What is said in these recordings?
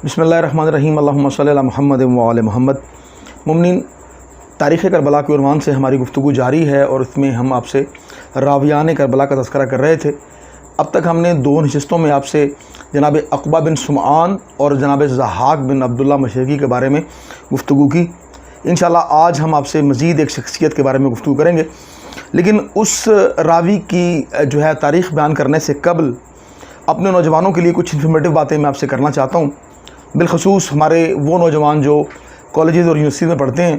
بسم اللہ الرحمن الرحیم، اللہم صلی علی محمد و آل محمد۔ مومنین، تاریخ کربلا کے عنوان سے ہماری گفتگو جاری ہے اور اس میں ہم آپ سے راویان کربلا کا تذکرہ کر رہے تھے۔ اب تک ہم نے دو نشستوں میں آپ سے جناب عقبہ بن سمعان اور جناب ضحاک بن عبداللہ مشرقی کے بارے میں گفتگو کی۔ انشاءاللہ آج ہم آپ سے مزید ایک شخصیت کے بارے میں گفتگو کریں گے، لیکن اس راوی کی تاریخ بیان کرنے سے قبل اپنے نوجوانوں کے لیے کچھ انفارمیٹیو باتیں میں آپ سے کرنا چاہتا ہوں، بالخصوص ہمارے وہ نوجوان جو کالجز اور یونیورسٹیز میں پڑھتے ہیں۔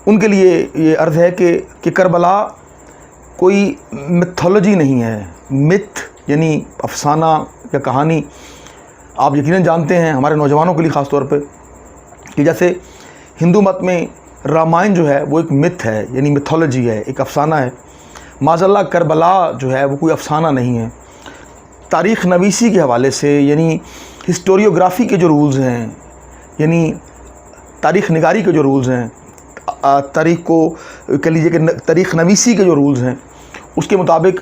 ان کے لیے یہ عرض ہے کہ کربلا کوئی میتھولوجی نہیں ہے۔ متھ یعنی افسانہ یا کہانی، آپ یقیناً جانتے ہیں ہمارے نوجوانوں کے لیے خاص طور پہ کہ جیسے ہندو مت میں رامائن جو ہے وہ ایک متھ ہے، یعنی میتھولوجی ہے، ایک افسانہ ہے۔ معاذ اللہ کربلا جو ہے وہ کوئی افسانہ نہیں ہے۔ تاریخ نویسی کے حوالے سے یعنی ہسٹوریوگرافی کے جو رولز ہیں، یعنی تاریخ نگاری کے جو رولز ہیں، تاریخ کو کہہ لیجیے کہ تاریخ نویسی کے جو رولز ہیں، اس کے مطابق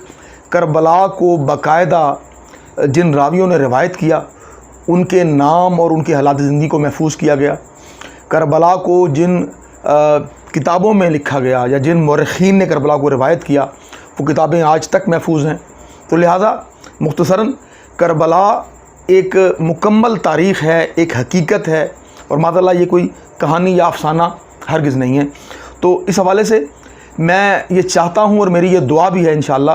کربلا کو باقاعدہ جن راویوں نے روایت کیا ان کے نام اور ان کے حالات زندگی کو محفوظ کیا گیا۔ کربلا کو جن کتابوں میں لکھا گیا یا جن مورخین نے کربلا کو روایت کیا وہ کتابیں آج تک محفوظ ہیں۔ تو لہٰذا مختصراً کربلا ایک مکمل تاریخ ہے، ایک حقیقت ہے، اور معاذ اللہ یہ کوئی کہانی یا افسانہ ہرگز نہیں ہے۔ تو اس حوالے سے میں یہ چاہتا ہوں اور میری یہ دعا بھی ہے انشاءاللہ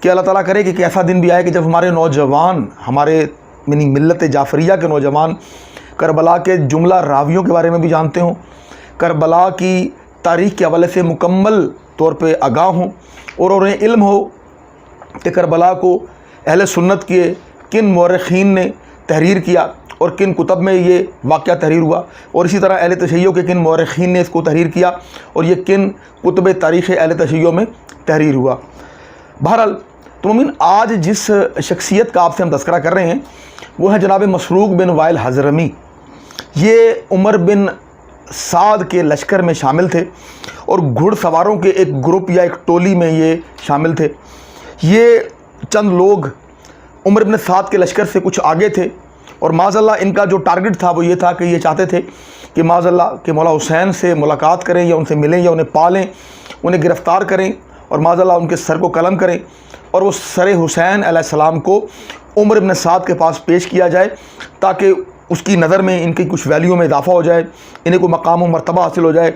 کہ اللہ تعالیٰ کرے کہ ایسا دن بھی آئے کہ جب ہمارے نوجوان، ہمارے یعنی ملت جعفریہ کے نوجوان کربلا کے جملہ راویوں کے بارے میں بھی جانتے ہوں، کربلا کی تاریخ کے حوالے سے مکمل طور پہ آگاہ ہوں، اور انہیں علم ہو کہ کربلا کو اہل سنت کے کن مورخین نے تحریر کیا اور کن کتب میں یہ واقعہ تحریر ہوا، اور اسی طرح اہل تشیع کے کن مورخین نے اس کو تحریر کیا اور یہ کن کتب تاریخ اہل تشیع میں تحریر ہوا۔ بہرحال مومنین، آج جس شخصیت کا آپ سے ہم تذکرہ کر رہے ہیں وہ ہے جناب مسروق بن وائل حضرمی۔ یہ عمر بن سعد کے لشکر میں شامل تھے اور گھڑ سواروں کے ایک گروپ یا ایک ٹولی میں یہ شامل تھے۔ یہ چند لوگ عمر بن سعد کے لشکر سے کچھ آگے تھے، اور معاذ اللہ ان کا جو ٹارگٹ تھا وہ یہ تھا کہ یہ چاہتے تھے کہ معاذ اللہ کہ مولا حسین سے ملاقات کریں یا ان سے ملیں یا انہیں پالیں، انہیں گرفتار کریں اور معاذ اللہ ان کے سر کو قلم کریں، اور وہ سر حسین علیہ السلام کو عمر بن سعد کے پاس پیش کیا جائے تاکہ اس کی نظر میں ان کی کچھ ویلیو میں اضافہ ہو جائے، انہیں کوئی مقام و مرتبہ حاصل ہو جائے،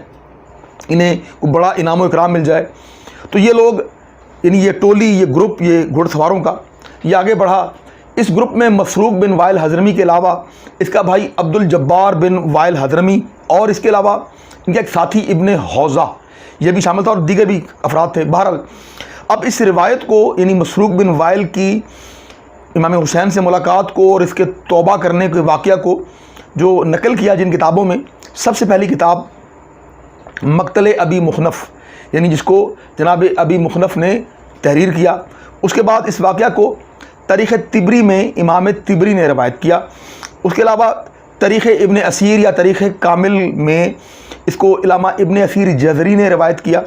انہیں کوئی بڑا انعام و اکرام مل جائے۔ تو یہ لوگ یعنی یہ ٹولی، یہ گروپ، یہ گھڑ سواروں کا یہ آگے بڑھا۔ اس گروپ میں مسروق بن وائل حضرمی کے علاوہ اس کا بھائی عبد الجبار بن وائل حضرمی اور اس کے علاوہ ان کا ایک ساتھی ابن حوزہ یہ بھی شامل تھا، اور دیگر بھی افراد تھے۔ بہرحال اب اس روایت کو یعنی مسروق بن وائل کی امام حسین سے ملاقات کو اور اس کے توبہ کرنے کے واقعہ کو جو نقل کیا جن کتابوں میں، سب سے پہلی کتاب مقتل ابی مخنف یعنی جس کو جناب ابی مخنف نے تحریر کیا، اس کے بعد اس واقعہ کو تاریخ طبری میں امام طبری نے روایت کیا۔ اس کے علاوہ تاریخ ابن اسیر یا تاریخ کامل میں اس کو علامہ ابن اسیر جزری نے روایت کیا،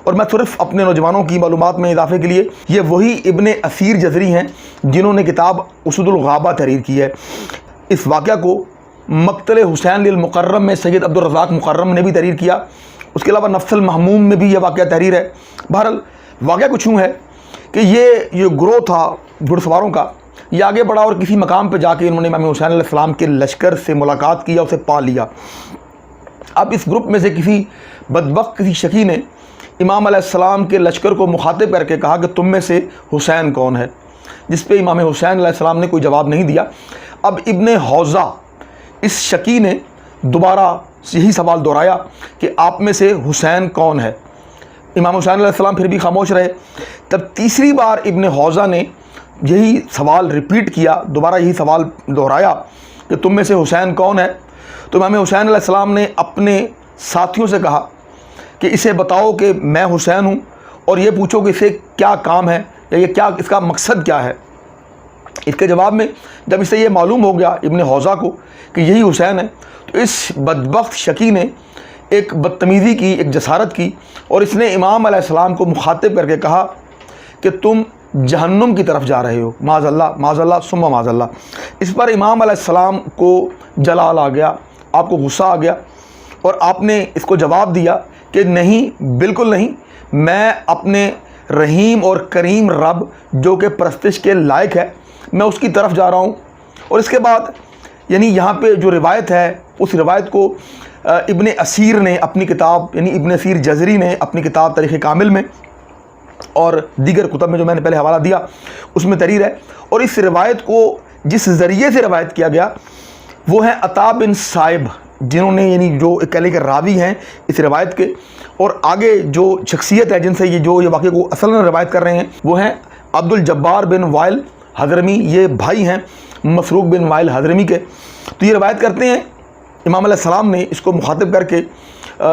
اور میں صرف اپنے نوجوانوں کی معلومات میں اضافے کے لیے یہ وہی ابن اسیر جزری ہیں جنہوں نے کتاب اسد الغابہ تحریر کی ہے۔ اس واقعہ کو مقتل حسین للمکرم میں سید عبد الرزاق مکرم نے بھی تحریر کیا۔ اس کے علاوہ نفس المحموم میں بھی یہ واقعہ تحریر ہے۔ بہرحال واقعہ کچھ یوں ہے کہ یہ گروہ تھا گھڑ سواروں کا، یہ آگے بڑھا اور کسی مقام پہ جا کے انہوں نے امام حسین علیہ السلام کے لشکر سے ملاقات کی یا اسے پا لیا۔ اب اس گروپ میں سے کسی بدبخت کسی شقی نے امام علیہ السلام کے لشکر کو مخاطب کر کے کہا کہ تم میں سے حسین کون ہے، جس پہ امام حسین علیہ السلام نے کوئی جواب نہیں دیا۔ اب ابن حوزہ اس شقی نے دوبارہ یہی سوال دہرایا کہ آپ میں سے حسین کون ہے۔ امام حسین علیہ السلام پھر بھی خاموش رہے۔ تب تیسری بار ابن حوزہ نے یہی سوال ریپیٹ کیا، دوبارہ یہی سوال دہرایا کہ تم میں سے حسین کون ہے، تو امام حسین علیہ السلام نے اپنے ساتھیوں سے کہا کہ اسے بتاؤ کہ میں حسین ہوں، اور یہ پوچھو کہ اسے کیا کام ہے یا یہ کیا اس کا مقصد کیا ہے۔ اس کے جواب میں جب اسے یہ معلوم ہو گیا ابن حوزہ کو کہ یہی حسین ہے، تو اس بدبخت شقی نے ایک بدتمیزی کی، ایک جسارت کی، اور اس نے امام علیہ السلام کو مخاطب کر کے کہا کہ تم جہنم کی طرف جا رہے ہو، معاذ اللہ ثم معاذ اللہ، اس پر امام علیہ السلام کو جلال آ گیا، آپ کو غصہ آ گیا، اور آپ نے اس کو جواب دیا کہ نہیں، بالکل نہیں، میں اپنے رحیم اور کریم رب جو کہ پرستش کے لائق ہے، میں اس کی طرف جا رہا ہوں۔ اور اس کے بعد یعنی یہاں پہ جو روایت ہے، اس روایت کو ابن اسیر نے اپنی کتاب، یعنی ابن اسیر جزری نے اپنی کتاب تاریخ کامل میں اور دیگر کتب میں جو میں نے پہلے حوالہ دیا اس میں تحریر ہے۔ اور اس روایت کو جس ذریعے سے روایت کیا گیا وہ ہیں عطا بن صائب، جنہوں نے یعنی جو کہلے کے راوی ہیں اس روایت کے، اور آگے جو شخصیت ہے جن سے یہ واقعے کو اصل میں روایت کر رہے ہیں وہ ہیں عبد الجبار بن وائل حضرمی، یہ بھائی ہیں مسروق بن وائل حضرمی کے۔ تو یہ روایت کرتے ہیں امام علیہ السلام نے اس کو مخاطب کر کے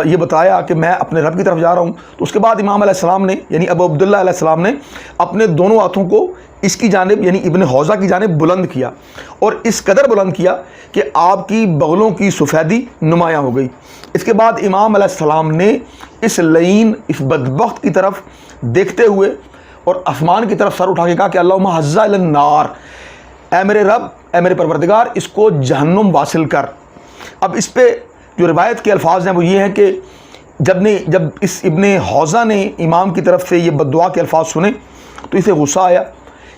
یہ بتایا کہ میں اپنے رب کی طرف جا رہا ہوں۔ تو اس کے بعد امام علیہ السلام نے یعنی ابو عبداللہ علیہ السلام نے اپنے دونوں ہاتھوں کو اس کی جانب یعنی ابن حوزہ کی جانب بلند کیا، اور اس قدر بلند کیا کہ آپ کی بغلوں کی سفیدی نمایاں ہو گئی۔ اس کے بعد امام علیہ السلام نے اس لعین، اس بدبخت کی طرف دیکھتے ہوئے اور آسمان کی طرف سر اٹھا کے کہا کہ اللہم حظ الی النار، اے میرے رب، اے میرے پروردگار، اس کو جہنم واصل کر۔ اب اس پہ جو روایت کے الفاظ ہیں وہ یہ ہیں کہ جب اس ابن حوزہ نے امام کی طرف سے یہ بد دعا کے الفاظ سنے تو اسے غصہ آیا۔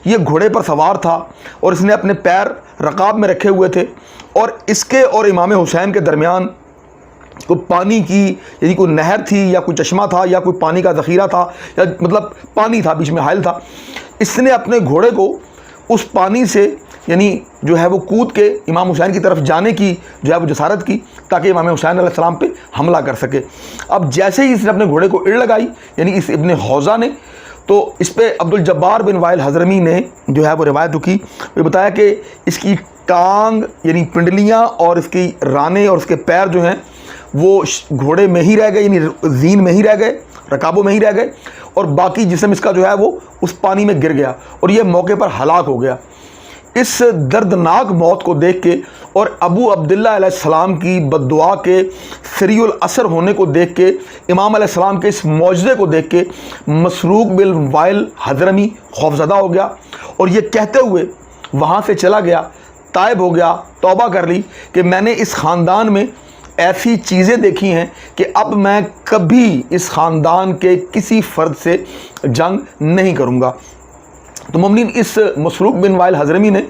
یہ گھوڑے پر سوار تھا اور اس نے اپنے پیر رکاب میں رکھے ہوئے تھے، اور اس کے اور امام حسین کے درمیان کوئی پانی کی یعنی کوئی نہر تھی یا کوئی چشمہ تھا یا کوئی پانی کا ذخیرہ تھا، یا مطلب پانی تھا، بیچ میں حائل تھا۔ اس نے اپنے گھوڑے کو اس پانی سے یعنی جو ہے وہ کود کے امام حسین کی طرف جانے کی جو ہے وہ جسارت کی تاکہ امام حسین علیہ السلام پہ حملہ کر سکے۔ اب جیسے ہی اس نے اپنے گھوڑے کو اڑ لگائی یعنی اس ابن حوزہ نے، تو اس پہ عبد الجبار بن وائل حضرمی نے جو ہے وہ روایت کی، وہ بتایا کہ اس کی ٹانگ یعنی پنڈلیاں اور اس کی رانے اور اس کے پیر جو ہیں وہ گھوڑے میں ہی رہ گئے، یعنی زین میں ہی رہ گئے، رکابوں میں ہی رہ گئے، اور باقی جسم اس کا جو ہے وہ اس پانی میں گر گیا اور یہ موقع پر ہلاک ہو گیا۔ اس دردناک موت کو دیکھ کے اور ابو عبداللہ علیہ السلام کی بد دعا کے سریع الاثر ہونے کو دیکھ کے، امام علیہ السلام کے اس معجزے کو دیکھ کے مسروق بن وائل حضرمی خوفزدہ ہو گیا، اور یہ کہتے ہوئے وہاں سے چلا گیا، تائب ہو گیا، توبہ کر لی کہ میں نے اس خاندان میں ایسی چیزیں دیکھی ہیں کہ اب میں کبھی اس خاندان کے کسی فرد سے جنگ نہیں کروں گا۔ تو مومنین، اس مسروق بن وائل حضرمی نے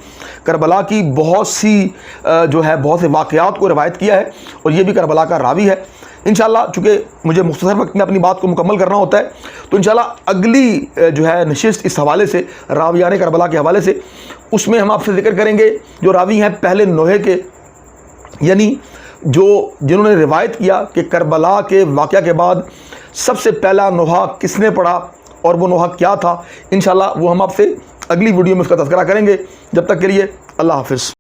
کربلا کی بہت سی بہت سے واقعات کو روایت کیا ہے، اور یہ بھی کربلا کا راوی ہے۔ انشاءاللہ چونکہ مجھے مختصر وقت میں اپنی بات کو مکمل کرنا ہوتا ہے، تو انشاءاللہ اگلی نشست اس حوالے سے، راویان کربلا کے حوالے سے، اس میں ہم آپ سے ذکر کریں گے جو راوی ہیں پہلے نوحے کے، یعنی جنہوں نے روایت کیا کہ کربلا کے واقعہ کے بعد سب سے پہلا نوحہ کس نے پڑھا اور وہ نوحہ کیا تھا۔ انشاءاللہ وہ ہم آپ سے اگلی ویڈیو میں اس کا تذکرہ کریں گے۔ جب تک کے لیے اللہ حافظ۔